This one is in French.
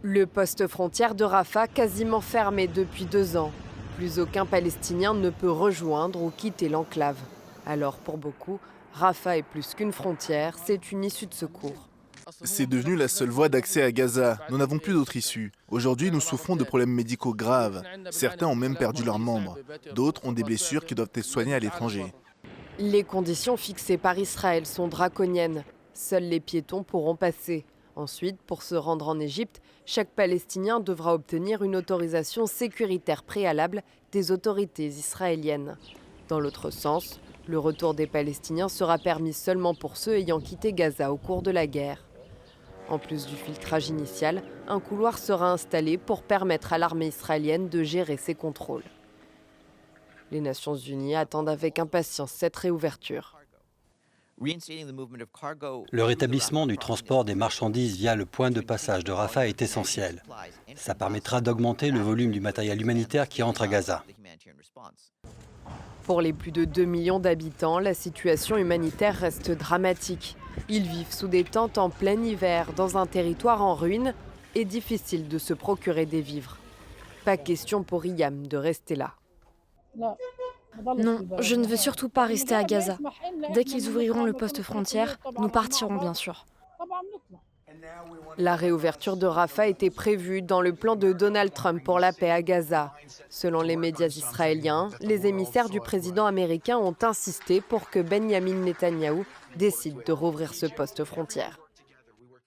Le poste frontière de Rafah quasiment fermé depuis 2 ans. Plus aucun Palestinien ne peut rejoindre ou quitter l'enclave. Alors pour beaucoup, Rafah est plus qu'une frontière, c'est une issue de secours. C'est devenu la seule voie d'accès à Gaza. Nous n'avons plus d'autre issue. Aujourd'hui, nous souffrons de problèmes médicaux graves. Certains ont même perdu leurs membres. D'autres ont des blessures qui doivent être soignées à l'étranger. Les conditions fixées par Israël sont draconiennes. Seuls les piétons pourront passer. Ensuite, pour se rendre en Égypte, chaque Palestinien devra obtenir une autorisation sécuritaire préalable des autorités israéliennes. Dans l'autre sens, le retour des Palestiniens sera permis seulement pour ceux ayant quitté Gaza au cours de la guerre. En plus du filtrage initial, un couloir sera installé pour permettre à l'armée israélienne de gérer ces contrôles. Les Nations Unies attendent avec impatience cette réouverture. Le rétablissement du transport des marchandises via le point de passage de Rafah est essentiel. Ça permettra d'augmenter le volume du matériel humanitaire qui entre à Gaza. Pour les plus de 2 millions d'habitants, la situation humanitaire reste dramatique. Ils vivent sous des tentes en plein hiver, dans un territoire en ruine, et difficile de se procurer des vivres. Pas question pour Riyam de rester là. Non, je ne veux surtout pas rester à Gaza. Dès qu'ils ouvriront le poste frontière, nous partirons bien sûr. La réouverture de Rafah était prévue dans le plan de Donald Trump pour la paix à Gaza. Selon les médias israéliens, les émissaires du président américain ont insisté pour que Benyamin Netanyahou décide de rouvrir ce poste frontière.